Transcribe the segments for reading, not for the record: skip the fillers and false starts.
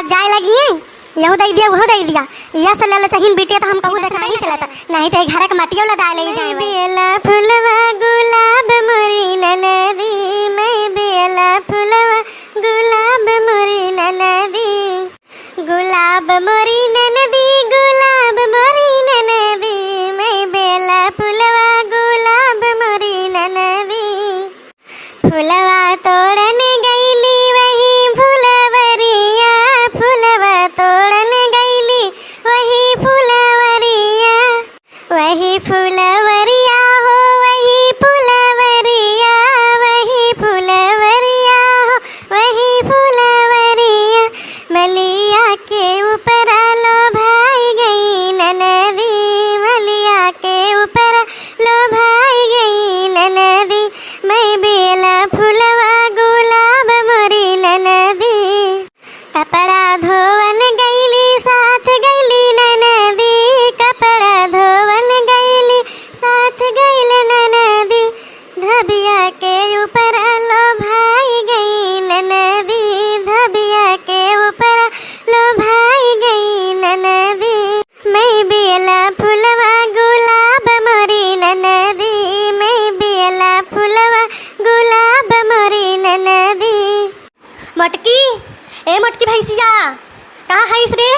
बात जाए लगी है, यहू दे दिया वो दे दिया, यह से लल चाहिए बेटिया तो हम कहूँ देखा नहीं चलता, नहीं तो घर के मटियो लदा ले जाए। बेला फुलवा गुलाब मोरी ननदी, मैं बेला फुलवा गुलाब मोरी ननदी, गुलाब मोरी ननदी, गुलाब मोरी ननदी, मैं बेला फुलवा गुलाब मोरी ननदी। फुलवा तोड़न गईली वही फुलवरिया, फुलवा तोड़न गईली वही फुलवरिया, वही फुलवरिया हो वही फुलवरिया, वही फुलवरिया हो वही फुलवरिया। मलिया के ऊपर लो भाई गई ननदी, मलिया के ऊपर लो भाई गई ननदी, मैं बेला फुलवा गुलाब मोरी ननदी। कपड़ा धोवन गईली साथ गईली ननदी, कपड़ा धोवन गईली साथ गईल ननदी, धबिया के ऊपर लो भाई गई ननदी, धबिया के ऊपर लो भाई गई ननदी, मैं बेला फुलवा गुलाब मोरी ननदी, मैं बेला फुलवा गुलाब मोरी ननदी। मटकी ए मटकी भैंसिया कहाँ है रे,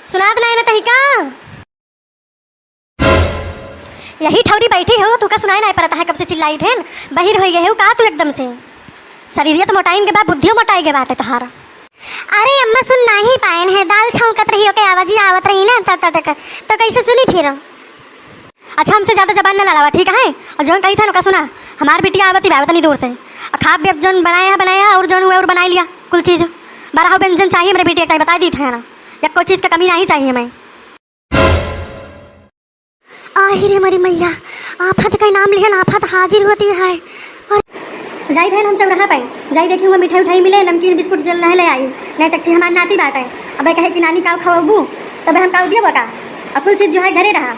सुनात नहीं ना तही का, यही ठौरी बैठी हो तू का सुनाई नहीं पड़ता है, कब से चिल्लाई थे बहिर हो गए हो का तू एकदम से, शरीर तो मोटाइन के बाद बुद्धियों मोटाई के बाटे तहारा। अरे अम्मा सुन नहीं पायन है, दाल छौंकत रही हो के आवाजी आवत रही ना तब तक तो कैसे सुनी फिर। अच्छा हमसे ज्यादा जबान न लड़ावा ठीक है, और जौन कही था ना सुना, हमार बेटिया आवती बावत नहीं दूर से, खा भी अब जौन बनाया और जौन हुआ और बना लिया कुल चीज़, बारह व्यंजन चाहिए मेरे बेटिया का बता दी था ना, या कोई चीज़ का कमी नहीं चाहिए मैं। आहिरे मरी मैया, आफत का नाम लिया आफत हाजिर होती है। और जाई थे हम चौराहा पे जाई देखी हुआ मिठाई उठाई मिले, नमकीन बिस्कुट जल नहीं ले आई, नहीं तक हमार नाती बात है, अब कहे कि नानी का खवाबू तब हम काउ दिया बका, और कुल चीज़ जो है घरे रहा।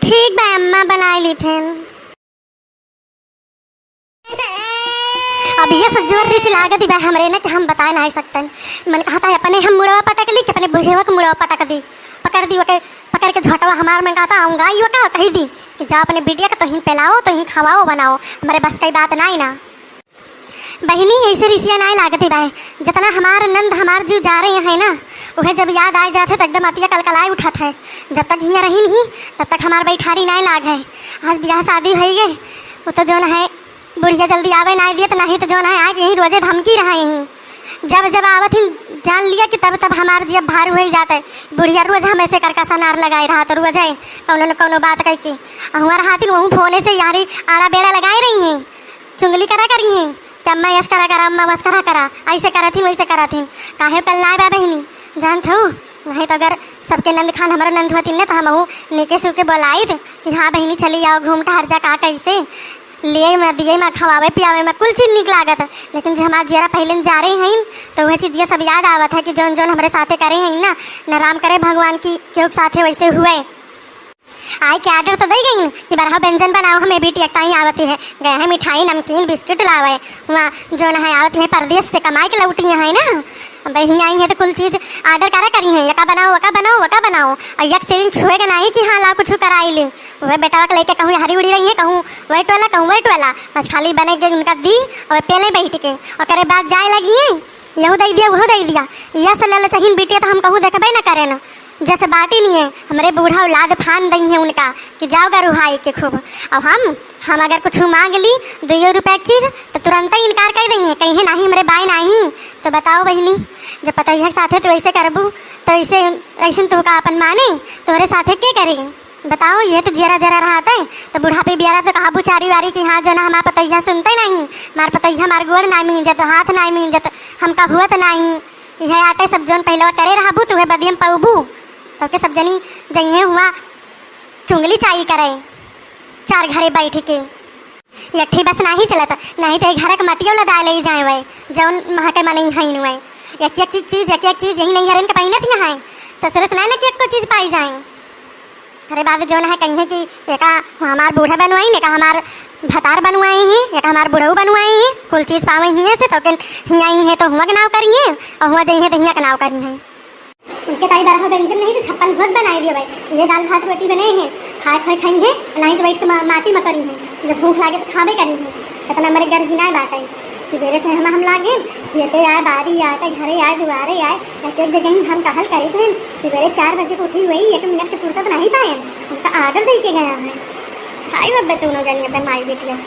ठीक बा अम्मा बना ली थे। अब ये सब जोर से लागत ही बा हमरे ना कि हम बता नहीं सकते, मन कहता है अपने हम मुड़वा पटक ली कि अपने बुढ़ेवा को मुड़वा पटक दी, पकड़ दी वके पकड़ के झोटवा हमार में कहता आऊँगा ये का कही दी कि जा अपने बिटिया का तो ही पिलाओ तो ही खवाओ बनाओ, हमारे बस की बात नहीं ना। बहनी ऐसे रिसिया नहीं लागत ही भाई, जितना हमार नंद हमार जीव जा रहे हैं ना, वह जब याद आ जाते तो एकदम अतिया कलकलाए उठत है, जब तक हियाँ रही नहीं तब तक हमार बैठारी नहीं लाग है। आज ब्याह शादी हो गए वो तो जो है बुढ़िया जल्दी आवे ना दिए तो नहीं तो जो है आके यहीं रोजे धमकी रहे हैं, जब जब आवत ही जान लिया कि तब तब हमार जीव भार हो ही जाता है। बुढ़िया रोज हम ऐसे करका सनार लगाए रहा तो रोज है कौनो न कौनो बात कह के हमारा हाथी वहूँ फोने से यारी आड़ा बेड़ा लगाए रही हैं, चुंगली करा करी हैं कि अम्मा यस करा करा अम्मा बस करा ऐसे करा थी वैसे करा थी, काहे कल ना बा बहनी जानते हो, नहीं तो अगर सबके नंद खान हमारा नंद होती न तो हम नीके से बुलाई थे कि हाँ बहनी चली आओ घूम टहर जा का कैसे लिए मैं दिए मैं खवावे पियावे में कुल चीज़ निक लागत है, लेकिन जो हमारे जरा पहले जा रहे हैं तो वह चीज़ ये सब याद आवत है कि जौन जौन हमारे साथे करे हैं ना न राम करे भगवान की क्यों साथे वैसे हुए। आए के ऑर्डर तो दे गई कि बारह व्यंजन बनाओ, हमें बेटी एकता ही आवती है, गए हैं मिठाई नमकीन बिस्किट लावे, वहाँ जो है आवती है परदेश से कमाई के लौटी है ना, बहनी आई है तो कुल चीज़ ऑर्डर करी है, यका बनाओ वका बनाओ वका बनाओ, और यक तेरी छुएगा नहीं कि हाँ ला कुछ कराई ली, वह बेटा के लेके कहूँ हरी उड़ी रही है, कहूँ वेट वाला बस खाली बने के उनका दी और पहले बैठ के और करे बात जाए लगी है, यहू दे दिया वो दे दिया, यह से लल चाहिए बेटिया तो हम कहूँ देखबे ना करे ना, जैसे बाटी नहीं है हमारे बूढ़ा औलाद फान दी है उनका कि जाओगा रुहाई के खूब। अब हम अगर कुछ मांग ली 2 रुपये की चीज़ तो तुरंत ही इनकार कर देंगे, कहीं नहीं हमारे बाई नहीं, तो बताओ बहनी जब पता ही साथे तो ऐसे करबू तो ऐसे तो का अपन माने तुम्हारे साथे क्या करेंगे बताओ, ये तो जरा रहता है तो बुढ़ापे बियारा तो कहा बुचारी वारी कि हाँ जो ना हमारा पतैया सुनते नहीं, मार पतैया मार गोर नहीं मिल जाता हाथ नहीं मिल जाता हमका हुआ तो नहीं, यह आटे सब जौन पहले करे रहबू तो वह बदियम पऊबू तब के सब जनी जइए हुआ चुंगली चाई करे 4 घरे बैठ के, यठी बस नहीं चलता नहीं तो घर के मटियो लदा ले जाए वह जौन वहाँ के मन ही हुए, एक चीज़ यही नहीं हरन के पहिनत यहाँ है ससुर से ना कि एक चीज़ पाई जाए। अरे बाद जो है कहीं कि एका हमार बूढ़ा बनवाई ने का हमार भतार बनवाए हैं एक हमार बुढ़ऊ बनवाए हैं कुल चीज़ पावे हियाँ से तो हियाँ ही है तो हुआ के नाव करी हैं और हुआ जाइए तो हियाँ के नाव करी हैं उनके ताई बारह व्यंजन नहीं तो 56 भोग बनाई दिए भाई। ये दाल भात रोटी बने हैं खाए खाए खाएंगे नहीं तो वही माटी में करी है जब भूख लागे तो खावे करी है इतना मेरे घर जिनाए बात है सवेरे से हम लागे खेते आए बारी आए घरे आए दुआरे आए एक एक जगह ही हम टहल करे थे सवेरे 4 बजे को उठी हुई 1 मिनट की फुर्सत नहीं पाए उनका आर्डर दे के गया है खाई बब्बे तू न जानिए अपने माई बेटिया।